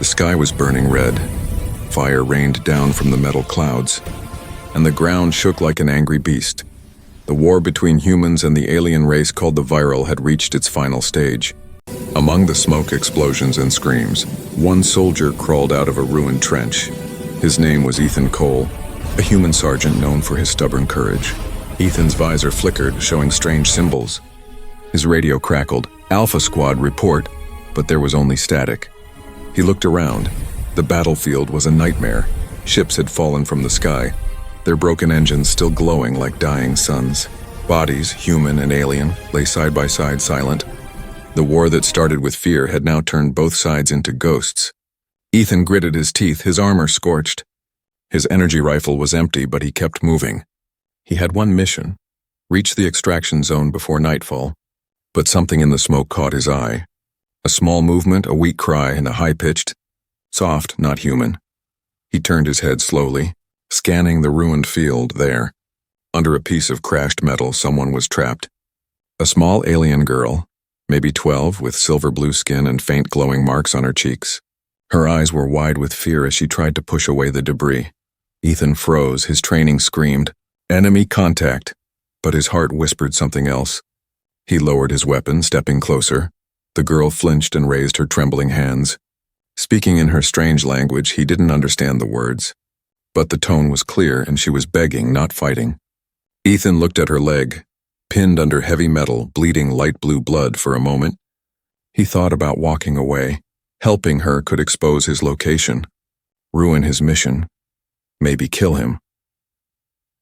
The sky was burning red. Fire rained down from the metal clouds, and the ground shook like an angry beast. The war between humans and the alien race called the Viral had reached its final stage. Among the smoke, explosions, and screams, one soldier crawled out of a ruined trench. His name was Ethan Cole, a human sergeant known for his stubborn courage. Ethan's visor flickered, showing strange symbols. His radio crackled. "Alpha Squad, report," but there was only static. He looked around. The battlefield was a nightmare. Ships had fallen from the sky, their broken engines still glowing like dying suns. Bodies, human and alien, lay side by side, silent. The war that started with fear had now turned both sides into ghosts. Ethan gritted his teeth, his armor scorched. His energy rifle was empty, but he kept moving. He had one mission: reach the extraction zone before nightfall. But something in the smoke caught his eye. A small movement, a weak cry, and a high-pitched, soft, not human. He turned his head slowly, scanning the ruined field there. Under a piece of crashed metal, someone was trapped. A small alien girl, maybe 12, with silver-blue skin and faint glowing marks on her cheeks. Her eyes were wide with fear as she tried to push away the debris. Ethan froze, his training screamed, "Enemy contact," but his heart whispered something else. He lowered his weapon, stepping closer. The girl flinched and raised her trembling hands. Speaking in her strange language, he didn't understand the words. But the tone was clear, and she was begging, not fighting. Ethan looked at her leg, pinned under heavy metal, bleeding light blue blood for a moment. He thought about walking away. Helping her could expose his location, ruin his mission, maybe kill him.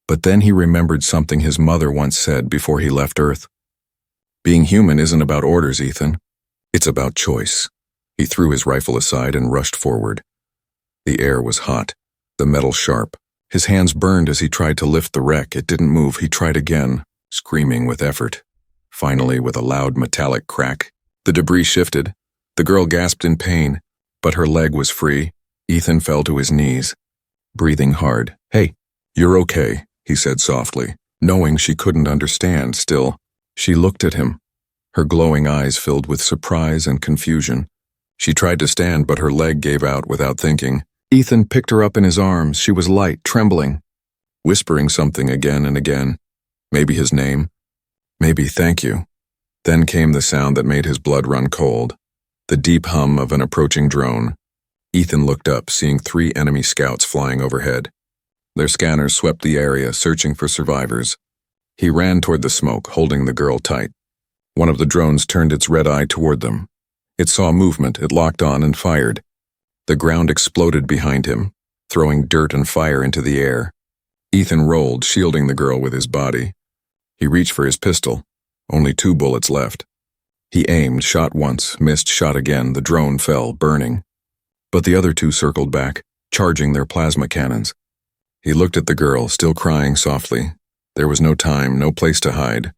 But then he remembered something his mother once said before he left Earth. "Being human isn't about orders, Ethan. It's about choice." He threw his rifle aside and rushed forward. The air was hot, the metal sharp. His hands burned as he tried to lift the wreck. It didn't move. He tried again, screaming with effort. Finally, with a loud metallic crack, the debris shifted. The girl gasped in pain, but her leg was free. Ethan fell to his knees, breathing hard. "Hey, you're okay," he said softly, knowing she couldn't understand still. She looked at him, her glowing eyes filled with surprise and confusion. She tried to stand, but her leg gave out without thinking. Ethan picked her up in his arms. She was light, trembling, whispering something again and again. Maybe his name, maybe thank you. Then came the sound that made his blood run cold, the deep hum of an approaching drone. Ethan looked up, seeing 3 enemy scouts flying overhead. Their scanners swept the area, searching for survivors. He ran toward the smoke, holding the girl tight. One of the drones turned its red eye toward them. It saw movement, it locked on and fired. The ground exploded behind him, throwing dirt and fire into the air. Ethan rolled, shielding the girl with his body. He reached for his pistol, only 2 bullets left. He aimed, shot once, missed, shot again. The drone fell, burning. But the other 2 circled back, charging their plasma cannons. He looked at the girl, still crying softly. There was no time, no place to hide.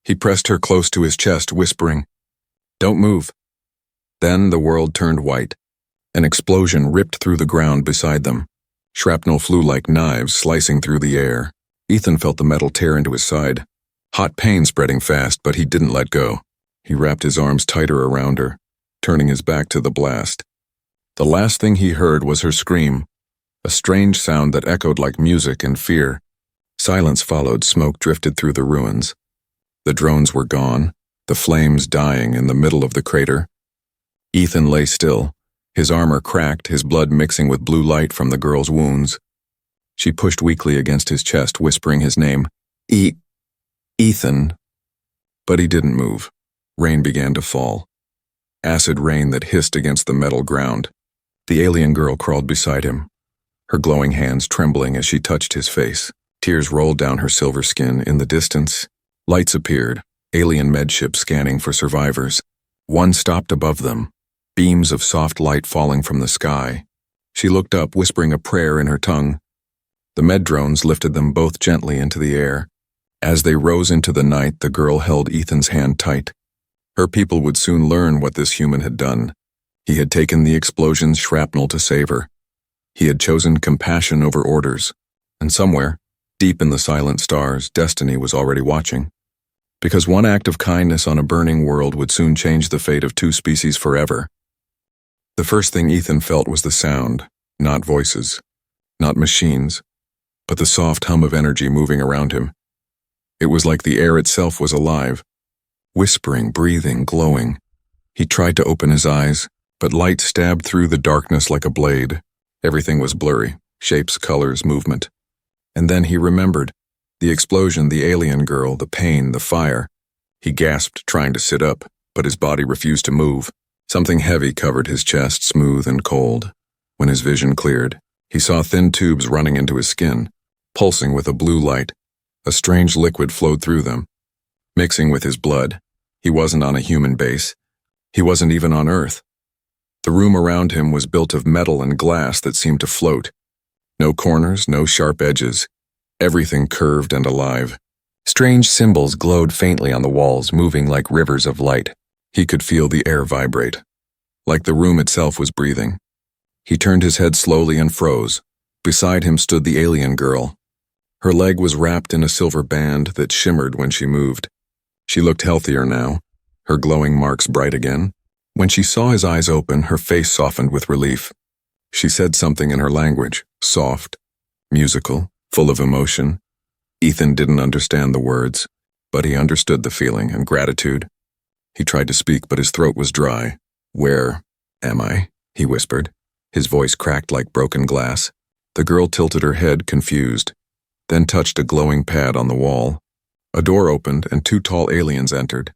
He pressed her close to his chest, whispering, "Don't move." Then the world turned white. An explosion ripped through the ground beside them. Shrapnel flew like knives, slicing through the air. Ethan felt the metal tear into his side. Hot pain spreading fast, but he didn't let go. He wrapped his arms tighter around her, turning his back to the blast. The last thing he heard was her scream, a strange sound that echoed like music and fear. Silence followed, smoke drifted through the ruins. The drones were gone, the flames dying in the middle of the crater. Ethan lay still, his armor cracked, his blood mixing with blue light from the girl's wounds. She pushed weakly against his chest, whispering his name, Ethan. But he didn't move. Rain began to fall. Acid rain that hissed against the metal ground. The alien girl crawled beside him, her glowing hands trembling as she touched his face. Tears rolled down her silver skin. In the distance, lights appeared, alien medships scanning for survivors. One stopped above them, beams of soft light falling from the sky. She looked up, whispering a prayer in her tongue. The med drones lifted them both gently into the air. As they rose into the night, the girl held Ethan's hand tight. Her people would soon learn what this human had done. He had taken the explosion's shrapnel to save her. He had chosen compassion over orders. And somewhere, deep in the silent stars, destiny was already watching. Because one act of kindness on a burning world would soon change the fate of 2 species forever. The first thing Ethan felt was the sound, not voices, not machines, but the soft hum of energy moving around him. It was like the air itself was alive, whispering, breathing, glowing. He tried to open his eyes, but light stabbed through the darkness like a blade. Everything was blurry, shapes, colors, movement. And then he remembered. The explosion, the alien girl, the pain, the fire. He gasped, trying to sit up, but his body refused to move. Something heavy covered his chest, smooth and cold. When his vision cleared, he saw thin tubes running into his skin, pulsing with a blue light. A strange liquid flowed through them, mixing with his blood. He wasn't on a human base. He wasn't even on Earth. The room around him was built of metal and glass that seemed to float. No corners, no sharp edges. Everything curved and alive. Strange symbols glowed faintly on the walls, moving like rivers of light. He could feel the air vibrate, like the room itself was breathing. He turned his head slowly and froze. Beside him stood the alien girl. Her leg was wrapped in a silver band that shimmered when she moved. She looked healthier now, her glowing marks bright again. When she saw his eyes open, her face softened with relief. She said something in her language, soft, musical, full of emotion. Ethan didn't understand the words, but he understood the feeling and gratitude. He tried to speak, but his throat was dry. "Where am I?" he whispered. His voice cracked like broken glass. The girl tilted her head, confused, then touched a glowing pad on the wall. A door opened, and two tall aliens entered.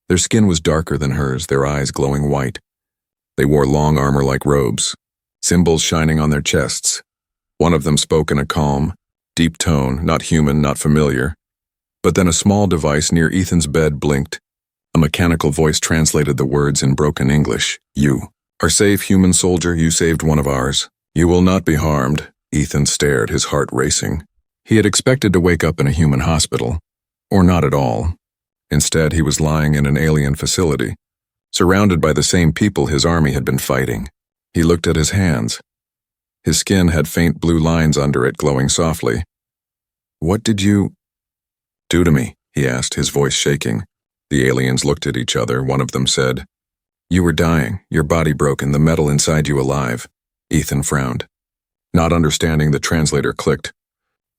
Their skin was darker than hers, their eyes glowing white. They wore long armor-like robes, symbols shining on their chests. One of them spoke in a calm, deep tone, not human, not familiar. But then a small device near Ethan's bed blinked. A mechanical voice translated the words in broken English. "You are safe, human soldier. You saved one of ours. You will not be harmed." Ethan stared, his heart racing. He had expected to wake up in a human hospital, or not at all. Instead, he was lying in an alien facility, surrounded by the same people his army had been fighting. He looked at his hands. His skin had faint blue lines under it, glowing softly. "What did you do to me?" he asked, his voice shaking. The aliens looked at each other. One of them said, "You were dying, your body broken, the metal inside you alive." Ethan frowned. Not understanding, the translator clicked.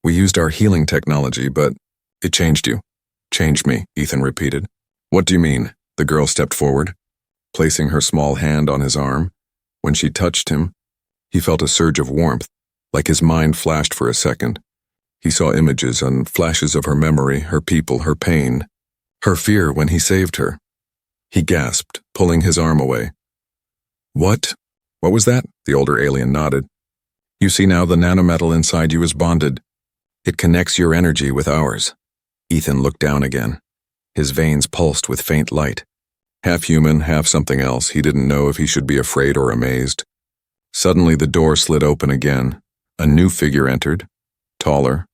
"We used our healing technology, but it changed you." "Changed me," Ethan repeated. "What do you mean?" The girl stepped forward, placing her small hand on his arm. When she touched him, he felt a surge of warmth, like his mind flashed for a second. He saw images and flashes of her memory, her people, her pain, her fear when he saved her. He gasped, pulling his arm away. What was that?" The older alien nodded. "You see now, the nanometal inside you is bonded. It connects your energy with ours." Ethan looked down again. His veins pulsed with faint light. Half human, half something else, he didn't know if he should be afraid or amazed. Suddenly the door slid open again. A new figure entered, taller,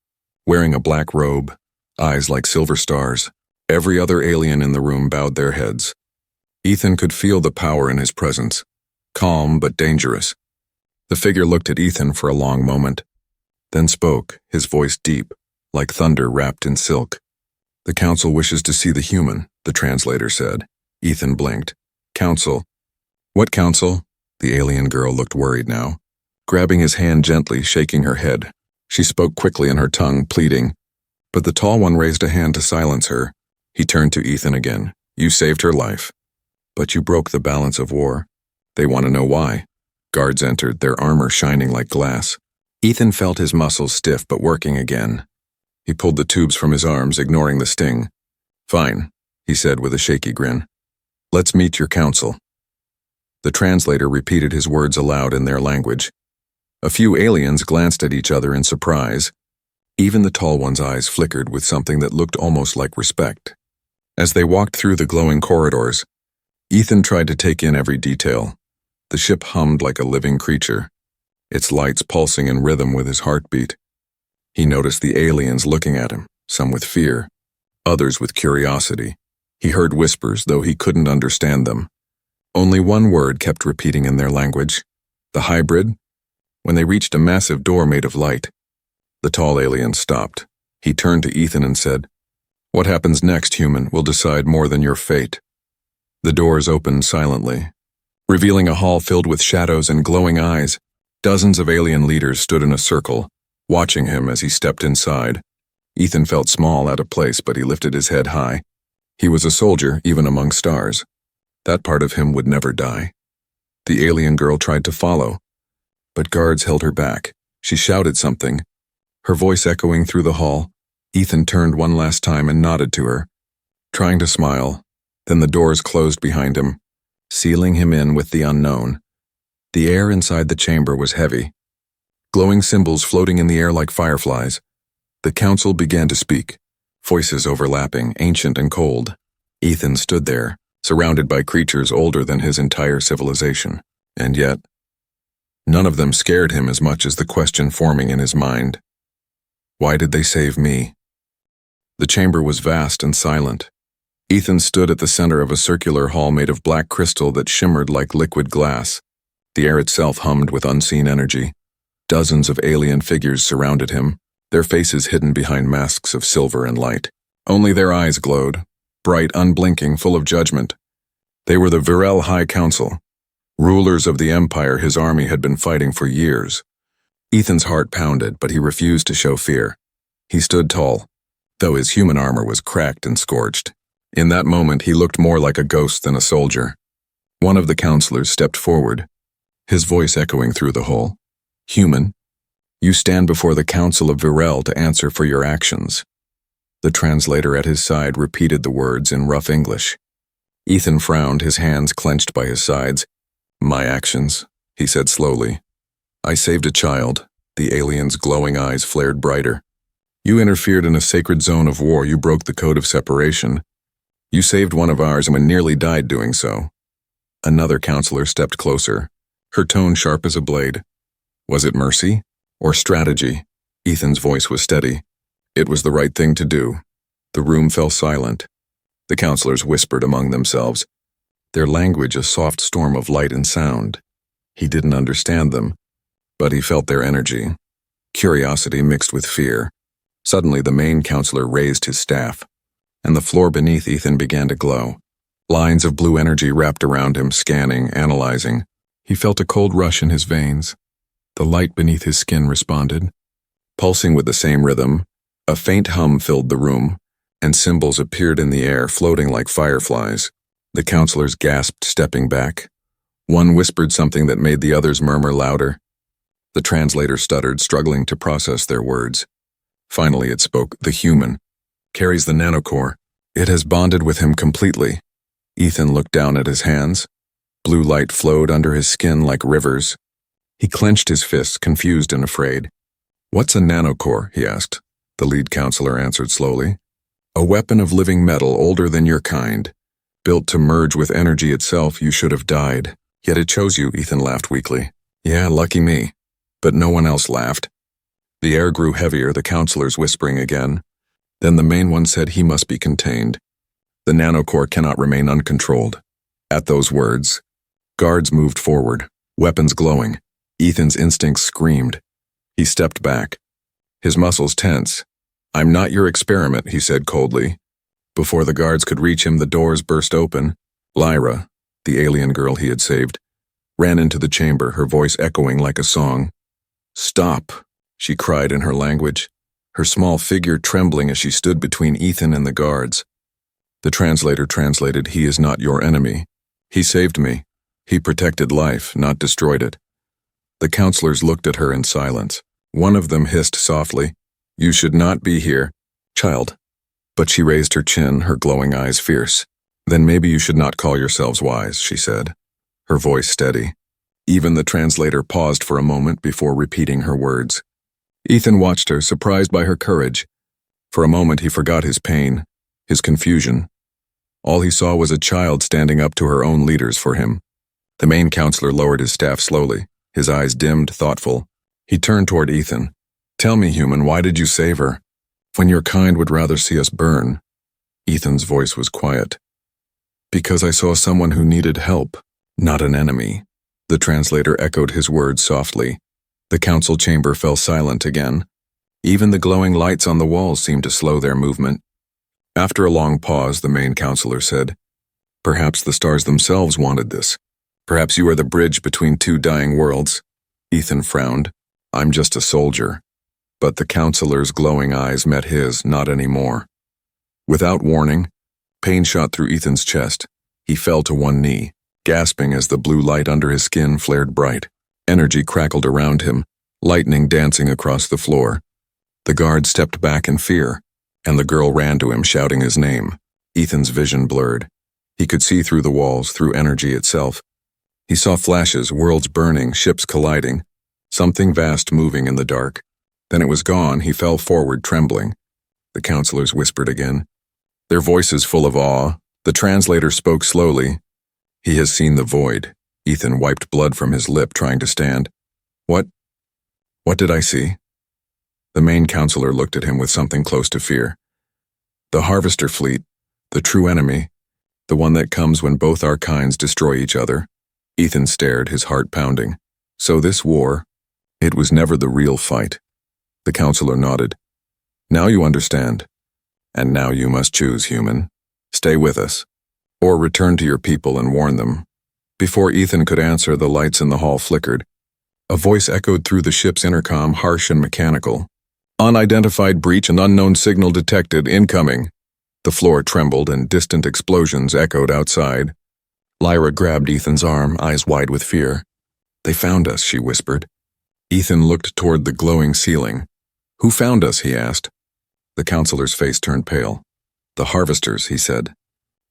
wearing a black robe, eyes like silver stars. Every other alien in the room bowed their heads. Ethan could feel the power in his presence, calm but dangerous. The figure looked at Ethan for a long moment, then spoke, his voice deep, like thunder wrapped in silk. "The council wishes to see the human," the translator said. Ethan blinked. "Council? What council?" The alien girl looked worried now, grabbing his hand gently, shaking her head. She spoke quickly in her tongue, pleading, but the tall one raised a hand to silence her. He turned to Ethan again. "You saved her life, but you broke the balance of war. They want to know why." Guards entered, their armor shining like glass. Ethan felt his muscles stiff but working again. He pulled the tubes from his arms, ignoring the sting. "Fine," he said with a shaky grin. "Let's meet your council." The translator repeated his words aloud in their language. A few aliens glanced at each other in surprise. Even the tall one's eyes flickered with something that looked almost like respect. As they walked through the glowing corridors, Ethan tried to take in every detail. The ship hummed like a living creature, its lights pulsing in rhythm with his heartbeat. He noticed the aliens looking at him, some with fear, others with curiosity. He heard whispers, though he couldn't understand them. Only one word kept repeating in their language. "The hybrid?" When they reached a massive door made of light, the tall alien stopped. He turned to Ethan and said, "What happens next, human, will decide more than your fate." The doors opened silently. revealing a hall filled with shadows and glowing eyes. Dozens of alien leaders stood in a circle, watching him as he stepped inside. Ethan felt small, out of place, but he lifted his head high. He was a soldier, even among stars. That part of him would never die. The alien girl tried to follow, but guards held her back. She shouted something, her voice echoing through the hall. Ethan turned one last time and nodded to her, trying to smile. Then the doors closed behind him, sealing him in with the unknown. The air inside the chamber was heavy, glowing symbols floating in the air like fireflies. The council began to speak, voices overlapping, ancient and cold. Ethan stood there, surrounded by creatures older than his entire civilization, and yet, none of them scared him as much as the question forming in his mind. Why did they save me? The chamber was vast and silent. Ethan stood at the center of a circular hall made of black crystal that shimmered like liquid glass. The air itself hummed with unseen energy. Dozens of alien figures surrounded him, their faces hidden behind masks of silver and light. Only their eyes glowed, bright, unblinking, full of judgment. They were the Virel High Council, rulers of the empire his army had been fighting for years. Ethan's heart pounded, but he refused to show fear. He stood tall, though his human armor was cracked and scorched. In that moment, he looked more like a ghost than a soldier. One of the counselors stepped forward, his voice echoing through the hall. Human, you stand before the Council of Virel to answer for your actions. The translator at his side repeated the words in rough English. Ethan frowned, his hands clenched by his sides. My actions, he said slowly. I saved a child. The alien's glowing eyes flared brighter. You interfered in a sacred zone of war. You broke the code of separation. You saved one of ours and nearly died doing so. Another counselor stepped closer, her tone sharp as a blade. Was it mercy or strategy? Ethan's voice was steady. It was the right thing to do. The room fell silent. The counselors whispered among themselves, their language a soft storm of light and sound. He didn't understand them, but he felt their energy, curiosity mixed with fear. Suddenly the main counselor raised his staff, and the floor beneath Ethan began to glow. Lines of blue energy wrapped around him, scanning, analyzing. He felt a cold rush in his veins. The light beneath his skin responded. Pulsing with the same rhythm, a faint hum filled the room, and symbols appeared in the air, floating like fireflies. The counselors gasped, stepping back. One whispered something that made the others murmur louder. The translator stuttered, struggling to process their words. Finally it spoke. The human carries the nanocore. It has bonded with him completely. Ethan looked down at his hands. Blue light flowed under his skin like rivers. He clenched his fists, confused and afraid. What's a nanocore? He asked. The lead counselor answered slowly. A weapon of living metal older than your kind. Built to merge with energy itself. You should have died. Yet it chose you, Ethan laughed weakly. Yeah, lucky me. But no one else laughed. The air grew heavier, the counselors whispering again. Then the main one said he must be contained. The nanocore cannot remain uncontrolled. At those words, guards moved forward, weapons glowing. Ethan's instincts screamed. He stepped back, his muscles tense. I'm not your experiment, he said coldly. Before the guards could reach him, the doors burst open. Lyra, the alien girl he had saved, ran into the chamber, her voice echoing like a song. Stop, she cried in her language, her small figure trembling as she stood between Ethan and the guards. The translator translated, he is not your enemy. He saved me. He protected life, not destroyed it. The counselors looked at her in silence. One of them hissed softly, you should not be here, child. But she raised her chin, her glowing eyes fierce. Then maybe you should not call yourselves wise, she said, her voice steady. Even the translator paused for a moment before repeating her words. Ethan watched her, surprised by her courage. For a moment he forgot his pain, his confusion. All he saw was a child standing up to her own leaders for him. The main counselor lowered his staff slowly, his eyes dimmed, thoughtful. He turned toward Ethan. Tell me, human, why did you save her? When your kind would rather see us burn. Ethan's voice was quiet. Because I saw someone who needed help, not an enemy. The translator echoed his words softly. The council chamber fell silent again. Even the glowing lights on the walls seemed to slow their movement. After a long pause, the main counselor said, perhaps the stars themselves wanted this. Perhaps you are the bridge between two dying worlds. Ethan frowned. I'm just a soldier. But the counselor's glowing eyes met his, not anymore. Without warning, pain shot through Ethan's chest. He fell to one knee, gasping as the blue light under his skin flared bright. Energy crackled around him, lightning dancing across the floor. The guard stepped back in fear, and the girl ran to him shouting his name. Ethan's vision blurred. He could see through the walls, through energy itself. He saw flashes, worlds burning, ships colliding, something vast moving in the dark. Then it was gone. He fell forward, trembling. The counselors whispered again, their voices full of awe. The translator spoke slowly. He has seen the void. Ethan wiped blood from his lip, trying to stand. What did I see? The main counselor looked at him with something close to fear. The Harvester fleet, the true enemy, the one that comes when both our kinds destroy each other. Ethan stared, his heart pounding. So this war, it was never the real fight. The counselor nodded. Now you understand. And now you must choose, human. Stay with us, or return to your people and warn them. Before Ethan could answer, the lights in the hall flickered. A voice echoed through the ship's intercom, harsh and mechanical. Unidentified breach and unknown signal detected, incoming. The floor trembled and distant explosions echoed outside. Lyra grabbed Ethan's arm, eyes wide with fear. They found us, she whispered. Ethan looked toward the glowing ceiling. Who found us, he asked. The counselor's face turned pale. The Harvesters, he said.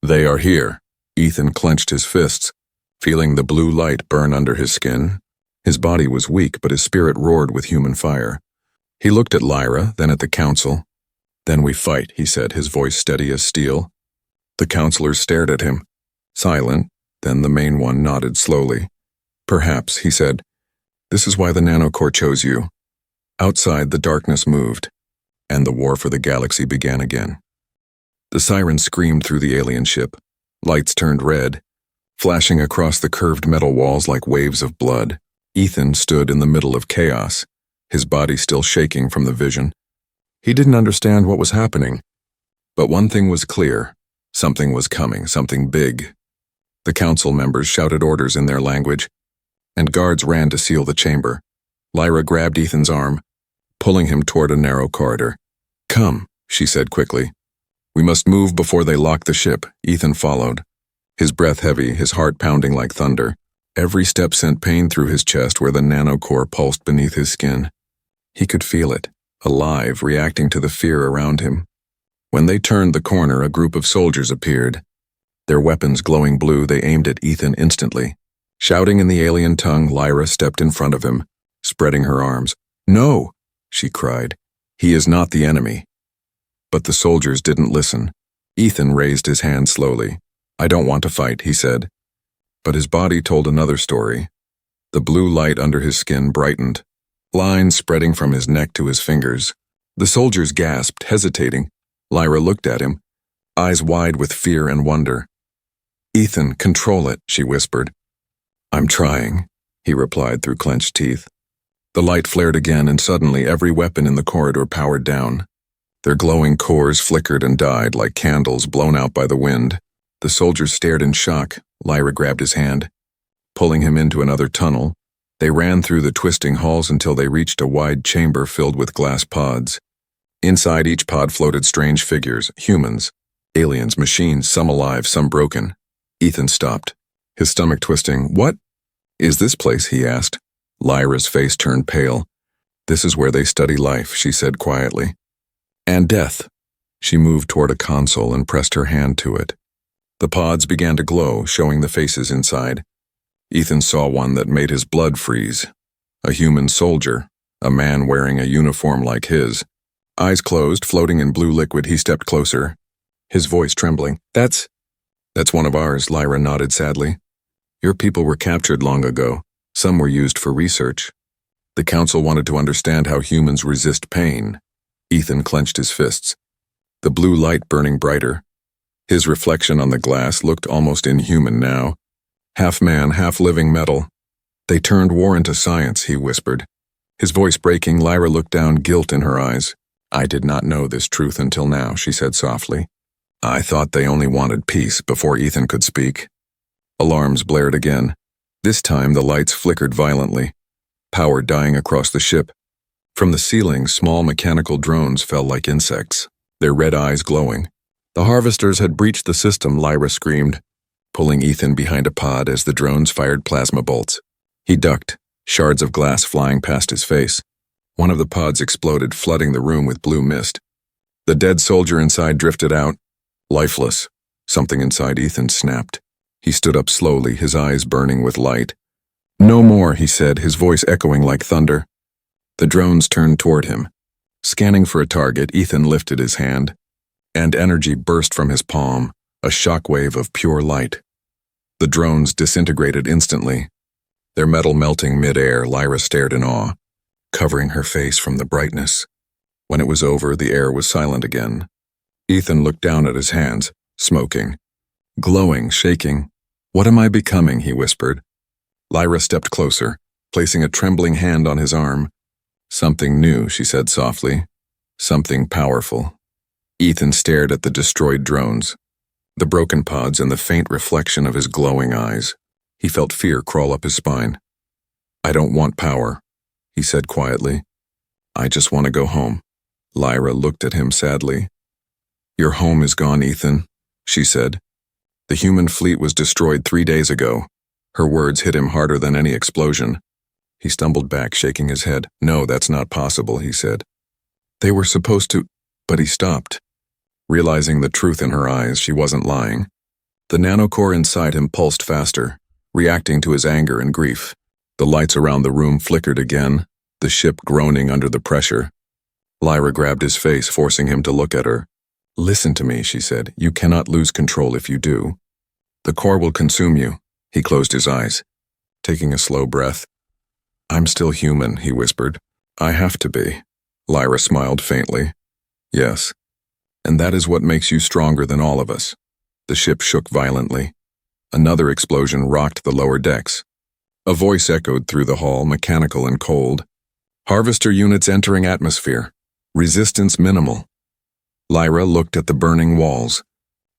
They are here. Ethan clenched his fists, feeling the blue light burn under his skin. His body was weak, but his spirit roared with human fire. He looked at Lyra, then at the council. Then we fight, he said, his voice steady as steel. The counselors stared at him, silent, then the main one nodded slowly. Perhaps, he said. This is why the nanocore chose you. Outside, the darkness moved, and the war for the galaxy began again. The siren screamed through the alien ship. Lights turned red, flashing across the curved metal walls like waves of blood. Ethan stood in the middle of chaos, his body still shaking from the vision. He didn't understand what was happening. But one thing was clear. Something was coming, something big. The council members shouted orders in their language, and guards ran to seal the chamber. Lyra grabbed Ethan's arm, pulling him toward a narrow corridor. Come, she said quickly. We must move before they lock the ship. Ethan followed, his breath heavy, his heart pounding like thunder. Every step sent pain through his chest where the nanocore pulsed beneath his skin. He could feel it, alive, reacting to the fear around him. When they turned the corner, a group of soldiers appeared. Their weapons glowing blue, they aimed at Ethan instantly. Shouting in the alien tongue, Lyra stepped in front of him, spreading her arms. No, she cried. He is not the enemy. But the soldiers didn't listen. Ethan raised his hand slowly. I don't want to fight, he said. But his body told another story. The blue light under his skin brightened, lines spreading from his neck to his fingers. The soldiers gasped, hesitating. Lyra looked at him, eyes wide with fear and wonder. Ethan, control it, she whispered. I'm trying, he replied through clenched teeth. The light flared again, and suddenly every weapon in the corridor powered down. Their glowing cores flickered and died like candles blown out by the wind. The soldiers stared in shock. Lyra grabbed his hand, pulling him into another tunnel. They ran through the twisting halls until they reached a wide chamber filled with glass pods. Inside each pod floated strange figures, humans, aliens, machines, some alive, some broken. Ethan stopped, his stomach twisting. What is this place, he asked. Lyra's face turned pale. This is where they study life, she said quietly. And death. She moved toward a console and pressed her hand to it. The pods began to glow, showing the faces inside. Ethan saw one that made his blood freeze. A human soldier, a man wearing a uniform like his. Eyes closed, floating in blue liquid, he stepped closer, his voice trembling. That's one of ours, Lyra nodded sadly. Your people were captured long ago. Some were used for research. The council wanted to understand how humans resist pain. Ethan clenched his fists, the blue light burning brighter. His reflection on the glass looked almost inhuman now. Half man, half living metal. They turned war into science, he whispered. His voice breaking, Lyra looked down, guilt in her eyes. I did not know this truth until now, she said softly. I thought they only wanted peace. Before Ethan could speak, alarms blared again. This time the lights flickered violently, power dying across the ship. From the ceiling, small mechanical drones fell like insects, their red eyes glowing. The harvesters had breached the system, Lyra screamed, pulling Ethan behind a pod as the drones fired plasma bolts. He ducked, shards of glass flying past his face. One of the pods exploded, flooding the room with blue mist. The dead soldier inside drifted out, lifeless. Something inside Ethan snapped. He stood up slowly, his eyes burning with light. "No more," he said, his voice echoing like thunder. The drones turned toward him. Scanning for a target, Ethan lifted his hand, and energy burst from his palm, a shockwave of pure light. The drones disintegrated instantly. Their metal melting mid-air, Lyra stared in awe, covering her face from the brightness. When it was over, the air was silent again. Ethan looked down at his hands, smoking, glowing, shaking. "What am I becoming?" he whispered. Lyra stepped closer, placing a trembling hand on his arm. "Something new," she said softly. "Something powerful." Ethan stared at the destroyed drones, the broken pods and the faint reflection of his glowing eyes. He felt fear crawl up his spine. "I don't want power," he said quietly. "I just want to go home." Lyra looked at him sadly. "Your home is gone, Ethan," she said. "The human fleet was destroyed 3 days ago." Her words hit him harder than any explosion. He stumbled back, shaking his head. "No, that's not possible," he said. "They were supposed to—" But he stopped. Realizing the truth in her eyes, she wasn't lying. The nanocore inside him pulsed faster, reacting to his anger and grief. The lights around the room flickered again, the ship groaning under the pressure. Lyra grabbed his face, forcing him to look at her. "Listen to me," she said. "You cannot lose control if you do. The core will consume you." He closed his eyes, taking a slow breath. "I'm still human," he whispered. "I have to be." Lyra smiled faintly. "Yes. And that is what makes you stronger than all of us." The ship shook violently. Another explosion rocked the lower decks. A voice echoed through the hall, mechanical and cold. "Harvester units entering atmosphere. Resistance minimal." Lyra looked at the burning walls,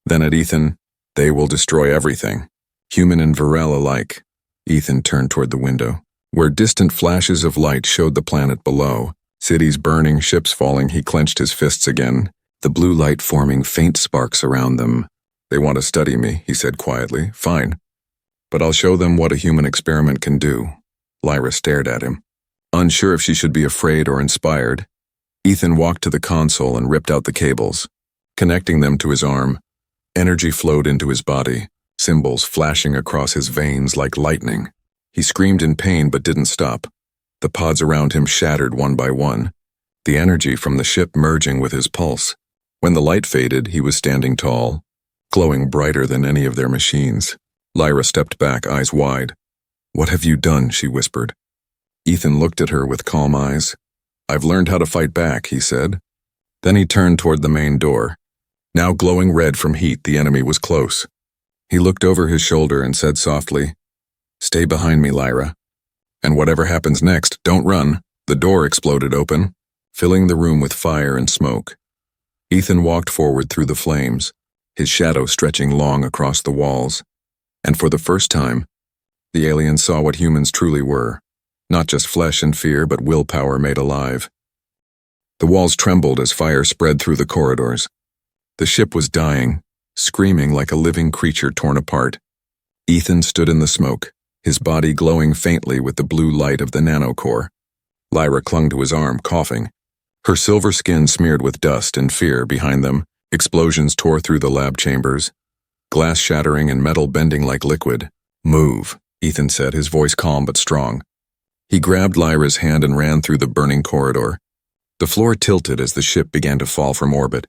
then at Ethan. "They will destroy everything, human and Varel alike." Ethan turned toward the window, where distant flashes of light showed the planet below. Cities burning, ships falling. He clenched his fists again, the blue light forming faint sparks around them. "They want to study me," he said quietly. "Fine. But I'll show them what a human experiment can do." Lyra stared at him, unsure if she should be afraid or inspired. Ethan walked to the console and ripped out the cables, connecting them to his arm. Energy flowed into his body, symbols flashing across his veins like lightning. He screamed in pain but didn't stop. The pods around him shattered one by one, the energy from the ship merging with his pulse. When the light faded, he was standing tall, glowing brighter than any of their machines. Lyra stepped back, eyes wide. "What have you done?" she whispered. Ethan looked at her with calm eyes. "I've learned how to fight back," he said. Then he turned toward the main door. Now glowing red from heat, the enemy was close. He looked over his shoulder and said softly, "Stay behind me, Lyra. And whatever happens next, don't run." The door exploded open, filling the room with fire and smoke. Ethan walked forward through the flames, his shadow stretching long across the walls. And for the first time, the aliens saw what humans truly were, not just flesh and fear, but willpower made alive. The walls trembled as fire spread through the corridors. The ship was dying, screaming like a living creature torn apart. Ethan stood in the smoke, his body glowing faintly with the blue light of the nanocore. Lyra clung to his arm, coughing. Her silver skin smeared with dust and fear behind them. Explosions tore through the lab chambers, glass shattering and metal bending like liquid. "Move," Ethan said, his voice calm but strong. He grabbed Lyra's hand and ran through the burning corridor. The floor tilted as the ship began to fall from orbit.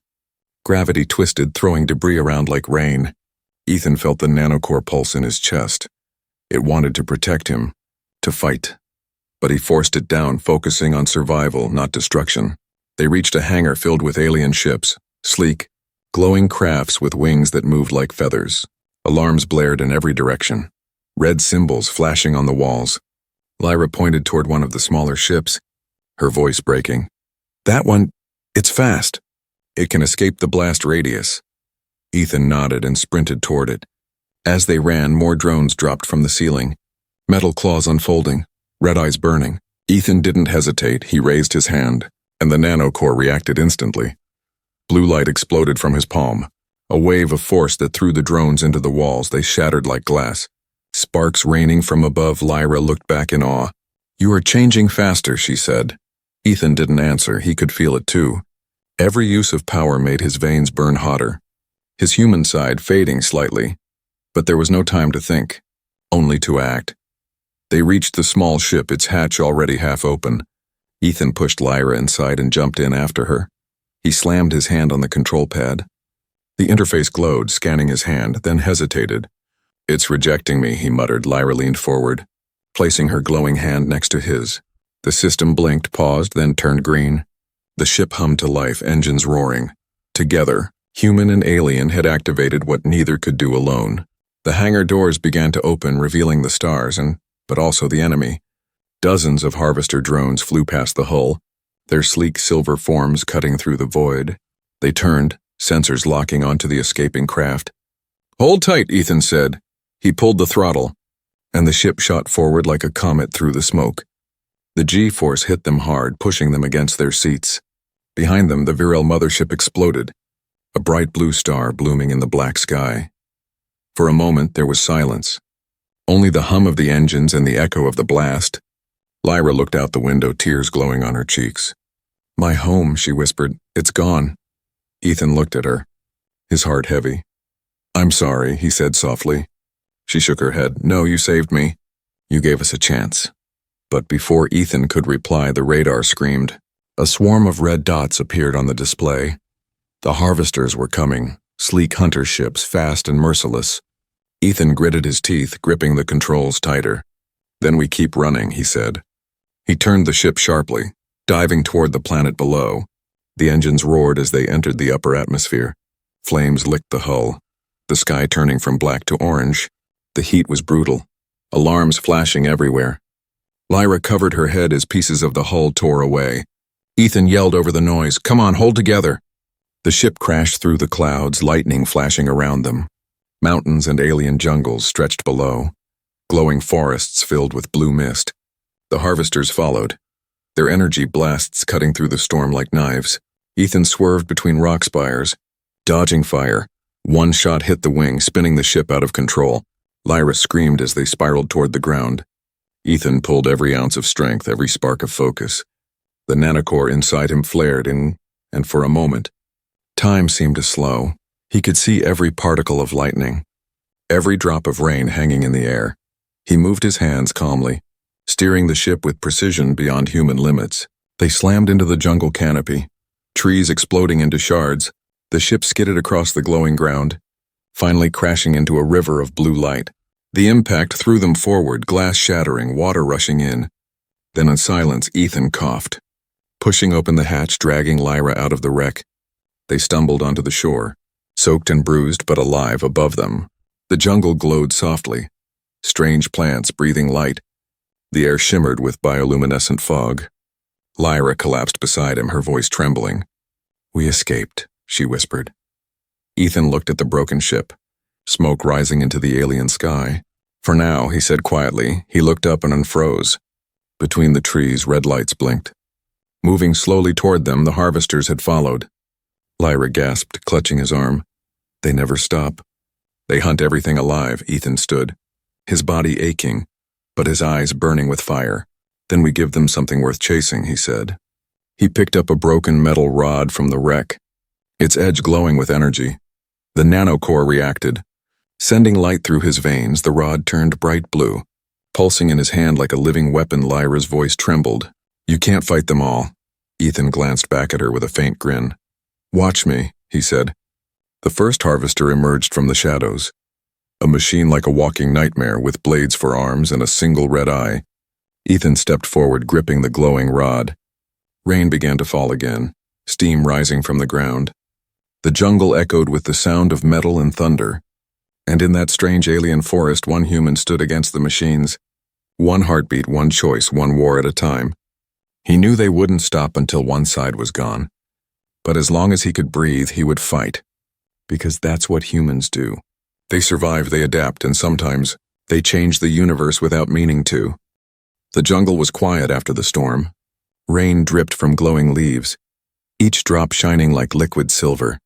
Gravity twisted, throwing debris around like rain. Ethan felt the nanocore pulse in his chest. It wanted to protect him, to fight. But he forced it down, focusing on survival, not destruction. They reached a hangar filled with alien ships, sleek, glowing crafts with wings that moved like feathers. Alarms blared in every direction, red symbols flashing on the walls. Lyra pointed toward one of the smaller ships, her voice breaking. "That one, it's fast. It can escape the blast radius." Ethan nodded and sprinted toward it. As they ran, more drones dropped from the ceiling, Metal claws unfolding, red eyes burning. Ethan didn't hesitate, he raised his hand, and the nanocore reacted instantly. Blue light exploded from his palm, a wave of force that threw the drones into the walls. They shattered like glass. Sparks raining from above. Lyra looked back in awe. "You are changing faster," she said. Ethan didn't answer, he could feel it too. Every use of power made his veins burn hotter, his human side fading slightly. But there was no time to think, only to act. They reached the small ship, its hatch already half open. Ethan pushed Lyra inside and jumped in after her. He slammed his hand on the control pad. The interface glowed, scanning his hand, then hesitated. "It's rejecting me," he muttered. Lyra leaned forward, placing her glowing hand next to his. The system blinked, paused, then turned green. The ship hummed to life, engines roaring. Together, human and alien had activated what neither could do alone. The hangar doors began to open, revealing the stars, but also the enemy. Dozens of harvester drones flew past the hull, their sleek silver forms cutting through the void. They turned, sensors locking onto the escaping craft. "Hold tight," Ethan said. He pulled the throttle, and the ship shot forward like a comet through the smoke. The G-force hit them hard, pushing them against their seats. Behind them, the virile mothership exploded, a bright blue star blooming in the black sky. For a moment, there was silence. Only the hum of the engines and the echo of the blast. Lyra looked out the window, tears glowing on her cheeks. "My home," she whispered. "It's gone." Ethan looked at her, his heart heavy. "I'm sorry," he said softly. She shook her head. "No, you saved me. You gave us a chance." But before Ethan could reply, the radar screamed. A swarm of red dots appeared on the display. The harvesters were coming, sleek hunter ships, fast and merciless. Ethan gritted his teeth, gripping the controls tighter. "Then we keep running," he said. He turned the ship sharply, diving toward the planet below. The engines roared as they entered the upper atmosphere. Flames licked the hull, the sky turning from black to orange. The heat was brutal, alarms flashing everywhere. Lyra covered her head as pieces of the hull tore away. Ethan yelled over the noise, "Come on, hold together." The ship crashed through the clouds, lightning flashing around them. Mountains and alien jungles stretched below, glowing forests filled with blue mist. The harvesters followed, their energy blasts cutting through the storm like knives. Ethan swerved between rock spires, dodging fire. One shot hit the wing, spinning the ship out of control. Lyra screamed as they spiraled toward the ground. Ethan pulled every ounce of strength, every spark of focus. The nanocore inside him flared, and for a moment, time seemed to slow. He could see every particle of lightning, every drop of rain hanging in the air. He moved his hands calmly, steering the ship with precision beyond human limits. They slammed into the jungle canopy, trees exploding into shards. The ship skidded across the glowing ground, finally crashing into a river of blue light. The impact threw them forward, glass shattering, water rushing in. Then in silence, Ethan coughed, pushing open the hatch, dragging Lyra out of the wreck. They stumbled onto the shore, soaked and bruised but alive above them. The jungle glowed softly, strange plants breathing light. The air shimmered with bioluminescent fog. Lyra collapsed beside him, her voice trembling. "We escaped," she whispered. Ethan looked at the broken ship, smoke rising into the alien sky. "For now," he said quietly. He looked up and unfroze. Between the trees, red lights blinked. Moving slowly toward them, the harvesters had followed. Lyra gasped, clutching his arm. "They never stop. They hunt everything alive." Ethan stood, his body aching, but his eyes burning with fire. "Then we give them something worth chasing," he said. He picked up a broken metal rod from the wreck, its edge glowing with energy. The nanocore reacted, sending light through his veins. The rod turned bright blue, pulsing in his hand like a living weapon. Lyra's voice trembled. "You can't fight them all." Ethan glanced back at her with a faint grin. "Watch me," he said. The first harvester emerged from the shadows, a machine like a walking nightmare with blades for arms and a single red eye. Ethan stepped forward, gripping the glowing rod. Rain began to fall again, steam rising from the ground. The jungle echoed with the sound of metal and thunder. And in that strange alien forest, one human stood against the machines. One heartbeat, one choice, one war at a time. He knew they wouldn't stop until one side was gone. But as long as he could breathe, he would fight. Because that's what humans do. They survive, they adapt, and sometimes They changed the universe without meaning to. The jungle was quiet after the storm. Rain dripped from glowing leaves, each drop shining like liquid silver.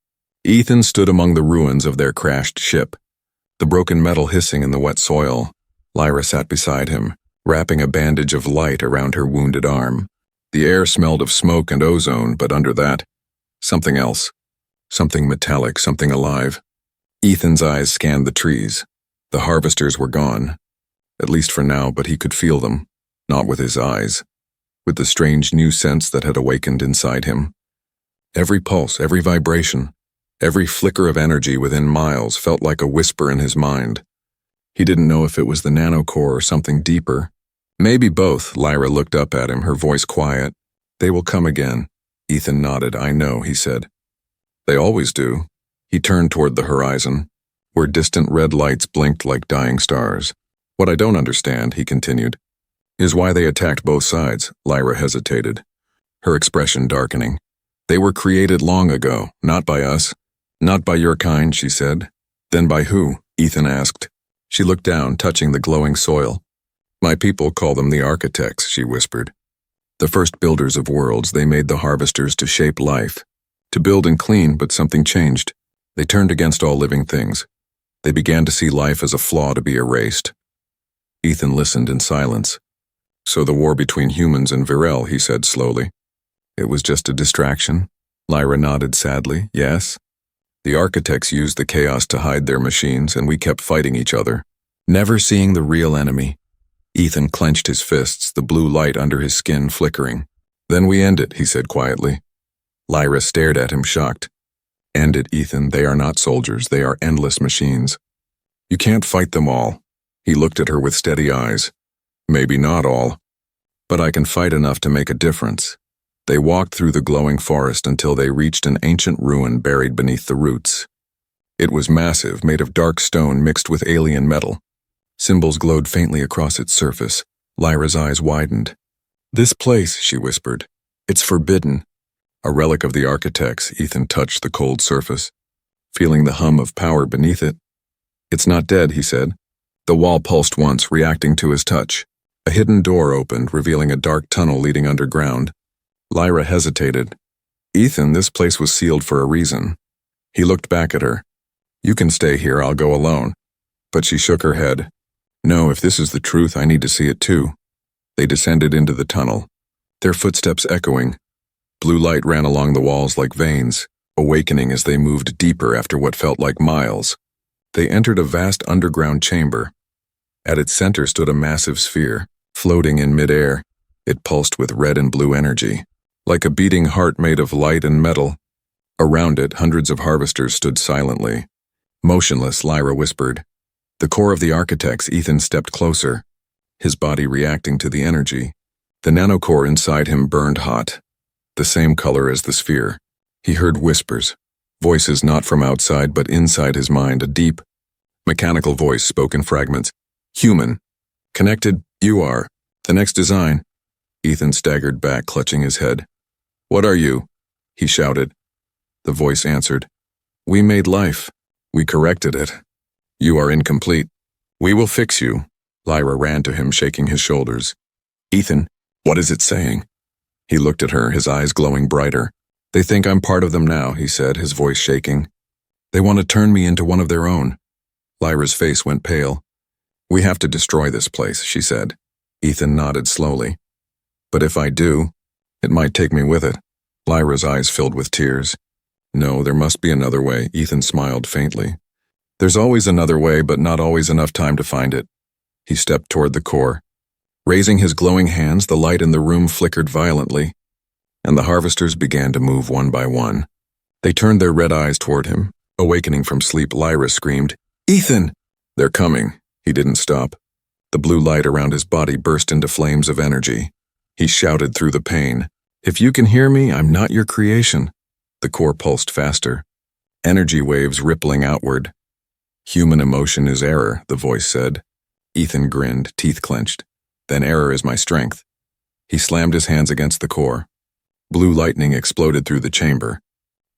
Ethan stood among the ruins of their crashed ship, the broken metal hissing in the wet soil. Lyra sat beside him, wrapping a bandage of light around her wounded arm. The air smelled of smoke and ozone, but under that, something else. Something metallic, something alive. Ethan's eyes scanned the trees. The harvesters were gone. At least for now, but he could feel them, not with his eyes, with the strange new sense that had awakened inside him. Every pulse, every vibration, every flicker of energy within miles felt like a whisper in his mind. He didn't know if it was the nanocore or something deeper. Maybe both. Lyra looked up at him, her voice quiet. They will come again. Ethan nodded. I know, he said. They always do. He turned toward the horizon, where distant red lights blinked like dying stars. What I don't understand, he continued, is why they attacked both sides. Lyra hesitated, her expression darkening. They were created long ago, not by us. Not by your kind, she said. Then by who? Ethan asked. She looked down, touching the glowing soil. My people call them the architects, she whispered. The first builders of worlds. They made the harvesters to shape life, to build and clean, but something changed. They turned against all living things. They began to see life as a flaw to be erased. Ethan listened in silence. So the war between humans and Virel, he said slowly. It was just a distraction. Lyra nodded sadly. Yes. The architects used the chaos to hide their machines, and we kept fighting each other, never seeing the real enemy. Ethan clenched his fists, the blue light under his skin flickering. Then we end it, he said quietly. Lyra stared at him, shocked. End it, Ethan. They are not soldiers. They are endless machines. You can't fight them all. He looked at her with steady eyes. Maybe not all, but I can fight enough to make a difference. They walked through the glowing forest until they reached an ancient ruin buried beneath the roots. It was massive, made of dark stone mixed with alien metal. Symbols glowed faintly across its surface. Lyra's eyes widened. This place, she whispered. It's forbidden. A relic of the architects. Ethan touched the cold surface, feeling the hum of power beneath it. It's not dead, he said. The wall pulsed once, reacting to his touch. A hidden door opened, revealing a dark tunnel leading underground. Lyra hesitated. Ethan, this place was sealed for a reason. He looked back at her. You can stay here, I'll go alone. But she shook her head. No, if this is the truth, I need to see it too. They descended into the tunnel, their footsteps echoing. Blue light ran along the walls like veins, awakening as they moved deeper after what felt like miles. They entered a vast underground chamber. At its center stood a massive sphere, floating in midair. It pulsed with red and blue energy, like a beating heart made of light and metal. Around it, hundreds of harvesters stood silently. Motionless, Lyra whispered. The core of the architects. Ethan stepped closer, his body reacting to the energy. The nanocore inside him burned hot, the same color as the sphere. He heard whispers, voices not from outside but inside his mind, a deep, mechanical voice spoke in fragments. Human. Connected. You are. The next design. Ethan staggered back, clutching his head. What are you? He shouted. The voice answered. We made life. We corrected it. You are incomplete. We will fix you. Lyra ran to him, shaking his shoulders. Ethan, what is it saying? He looked at her, his eyes glowing brighter. They think I'm part of them now, he said, his voice shaking. They want to turn me into one of their own. Lyra's face went pale. We have to destroy this place, she said. Ethan nodded slowly. But if I do, it might take me with it. Lyra's eyes filled with tears. No, there must be another way. Ethan smiled faintly. There's always another way, but not always enough time to find it. He stepped toward the core. Raising his glowing hands, the light in the room flickered violently, and the harvesters began to move one by one. They turned their red eyes toward him. Awakening from sleep, Lyra screamed, Ethan! They're coming. He didn't stop. The blue light around his body burst into flames of energy. He shouted through the pain, If you can hear me, I'm not your creation. The core pulsed faster, energy waves rippling outward. Human emotion is error, the voice said. Ethan grinned, teeth clenched. Then error is my strength. He slammed his hands against the core. Blue lightning exploded through the chamber.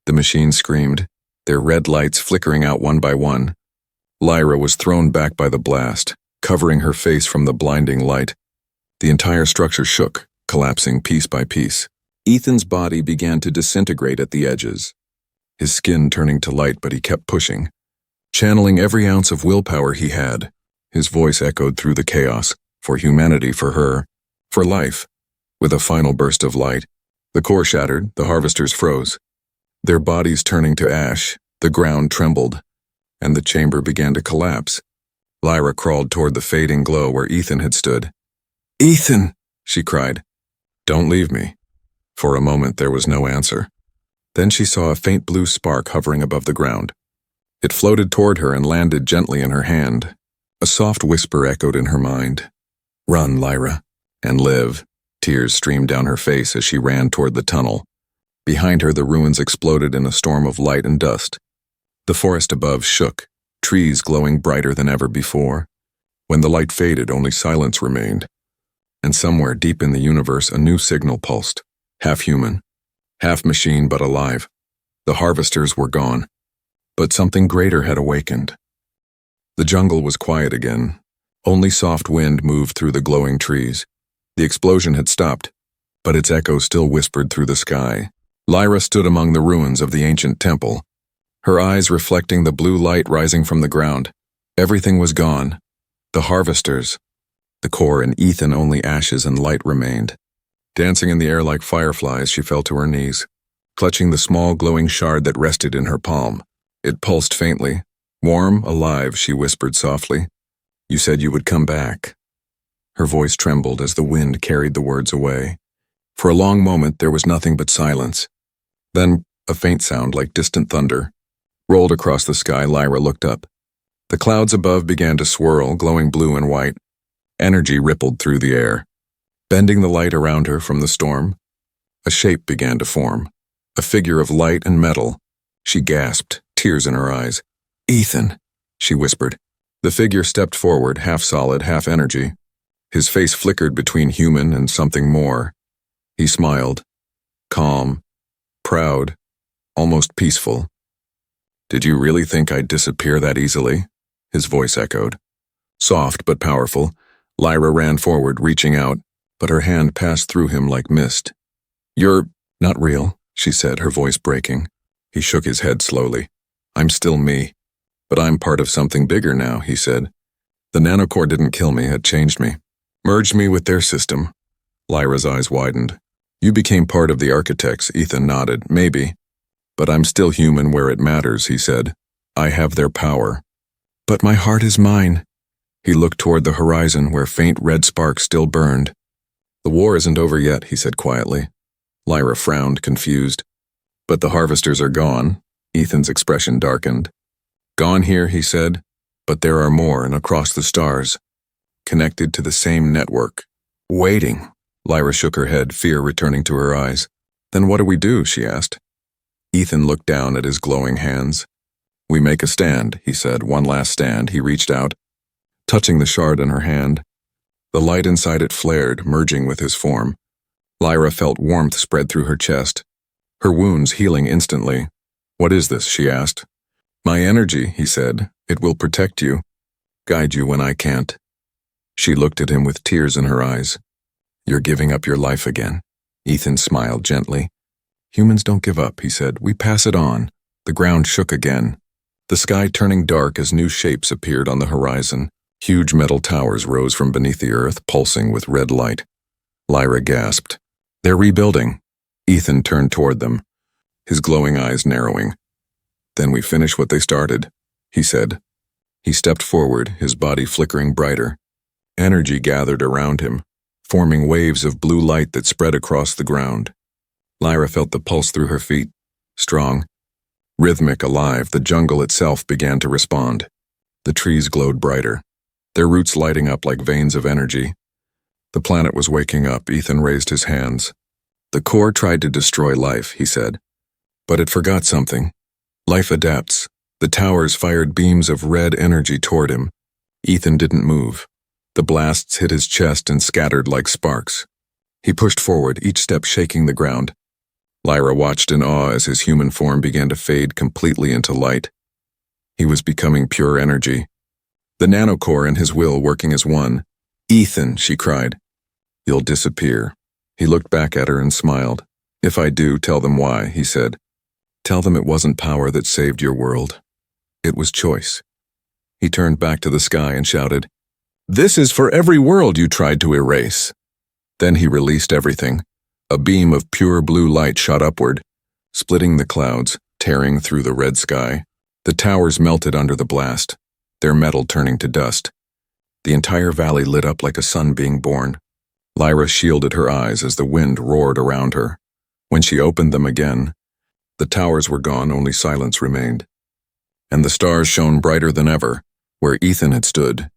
The machines screamed, their red lights flickering out one by one. Lyra was thrown back by the blast, covering her face from the blinding light. The entire structure shook, collapsing piece by piece. Ethan's body began to disintegrate at the edges, his skin turning to light, but he kept pushing, channeling every ounce of willpower he had. His voice echoed through the chaos, for humanity, for her, for life. With a final burst of light, the core shattered, the harvesters froze. Their bodies turning to ash, the ground trembled, and the chamber began to collapse. Lyra crawled toward the fading glow where Ethan had stood. "Ethan!" she cried. "Don't leave me." For a moment there was no answer. Then she saw a faint blue spark hovering above the ground. It floated toward her and landed gently in her hand. A soft whisper echoed in her mind. "Run, Lyra, and live." Tears streamed down her face as she ran toward the tunnel. Behind her, the ruins exploded in a storm of light and dust. The forest above shook, trees glowing brighter than ever before. When the light faded, only silence remained. And somewhere deep in the universe, a new signal pulsed. Half human, half machine, but alive. The harvesters were gone, but something greater had awakened. The jungle was quiet again. Only soft wind moved through the glowing trees. The explosion had stopped, but its echo still whispered through the sky. Lyra stood among the ruins of the ancient temple, her eyes reflecting the blue light rising from the ground. Everything was gone. The harvesters, the core, and Ethan. Only ashes and light remained. Dancing in the air like fireflies, she fell to her knees, clutching the small glowing shard that rested in her palm. It pulsed faintly. "Warm, alive," she whispered softly. "You said you would come back." Her voice trembled as the wind carried the words away. For a long moment there was nothing but silence. Then a faint sound like distant thunder rolled across the sky. Lyra looked up. The clouds above began to swirl, glowing blue and white. Energy rippled through the air, bending the light around her from the storm. A shape began to form, a figure of light and metal. She gasped, tears in her eyes. "Ethan," she whispered. The figure stepped forward, half solid, half energy. His face flickered between human and something more. He smiled, calm, proud, almost peaceful. "Did you really think I'd disappear that easily?" His voice echoed. Soft but powerful, Lyra ran forward, reaching out, but her hand passed through him like mist. "You're not real," she said, her voice breaking. He shook his head slowly. "I'm still me, but I'm part of something bigger now," he said. "The nanocore didn't kill me, it changed me. Merged me with their system." Lyra's eyes widened. "You became part of the architects," Ethan nodded. "Maybe. But I'm still human where it matters," he said. "I have their power." "But my heart is mine." He looked toward the horizon where faint red sparks still burned. "The war isn't over yet," he said quietly. Lyra frowned, confused. "But the harvesters are gone." Ethan's expression darkened. "Gone here," he said, "but there are more, and across the stars, connected to the same network. Waiting." Lyra shook her head, fear returning to her eyes. "Then what do we do?" she asked. Ethan looked down at his glowing hands. "We make a stand," he said. "One last stand." He reached out, touching the shard in her hand. The light inside it flared, merging with his form. Lyra felt warmth spread through her chest, her wounds healing instantly. "What is this?" she asked. "My energy," he said. "It will protect you, guide you when I can't." She looked at him with tears in her eyes. "You're giving up your life again." Ethan smiled gently. "Humans don't give up," he said. "We pass it on." The ground shook again, the sky turning dark as new shapes appeared on the horizon. Huge metal towers rose from beneath the earth, pulsing with red light. Lyra gasped. "They're rebuilding." Ethan turned toward them, his glowing eyes narrowing. "Then we finish what they started," he said. He stepped forward, his body flickering brighter. Energy gathered around him, forming waves of blue light that spread across the ground. Lyra felt the pulse through her feet, strong, rhythmic, alive. The jungle itself began to respond. The trees glowed brighter, their roots lighting up like veins of energy. The planet was waking up. Ethan raised his hands. "The core tried to destroy life," he said, "but it forgot something. Life adapts." The towers fired beams of red energy toward him. Ethan didn't move. The blasts hit his chest and scattered like sparks. He pushed forward, each step shaking the ground. Lyra watched in awe as his human form began to fade completely into light. He was becoming pure energy, the nanocore and his will working as one. "Ethan," she cried. "You'll disappear." He looked back at her and smiled. "If I do, tell them why," he said. "Tell them it wasn't power that saved your world. It was choice." He turned back to the sky and shouted, "This is for every world you tried to erase." Then he released everything. A beam of pure blue light shot upward, splitting the clouds, tearing through the red sky. The towers melted under the blast, their metal turning to dust. The entire valley lit up like a sun being born. Lyra shielded her eyes as the wind roared around her. When she opened them again, the towers were gone, only silence remained. And the stars shone brighter than ever, where Ethan had stood.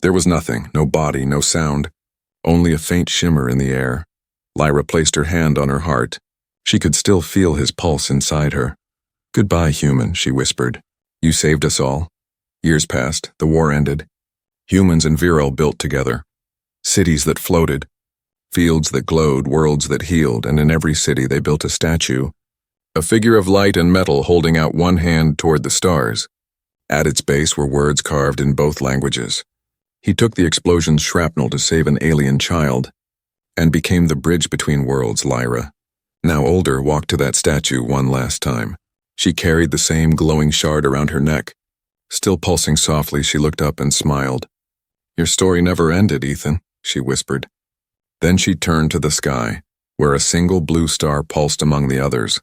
There was nothing, no body, no sound, only a faint shimmer in the air. Lyra placed her hand on her heart. She could still feel his pulse inside her. "Goodbye, human," she whispered. "You saved us all." Years passed, the war ended. Humans and Viral built together. Cities that floated, fields that glowed, worlds that healed, and in every city they built a statue. A figure of light and metal holding out one hand toward the stars. At its base were words carved in both languages. He took the explosion's shrapnel to save an alien child, and became the bridge between worlds. Lyra, now older, walked to that statue one last time. She carried the same glowing shard around her neck. Still pulsing softly, she looked up and smiled. "Your story never ended, Ethan," she whispered. Then she turned to the sky, where a single blue star pulsed among the others.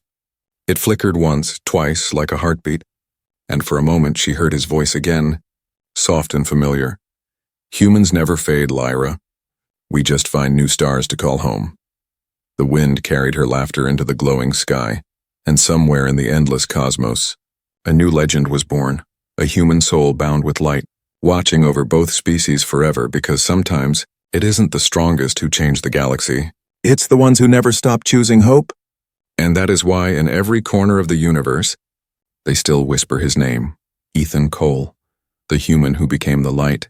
It flickered once, twice, like a heartbeat, and for a moment she heard his voice again, soft and familiar. "Humans never fade, Lyra. We just find new stars to call home." The wind carried her laughter into the glowing sky, and somewhere in the endless cosmos, a new legend was born, a human soul bound with light, watching over both species forever, because sometimes it isn't the strongest who change the galaxy. It's the ones who never stop choosing hope. And that is why in every corner of the universe, they still whisper his name, Ethan Cole, the human who became the light.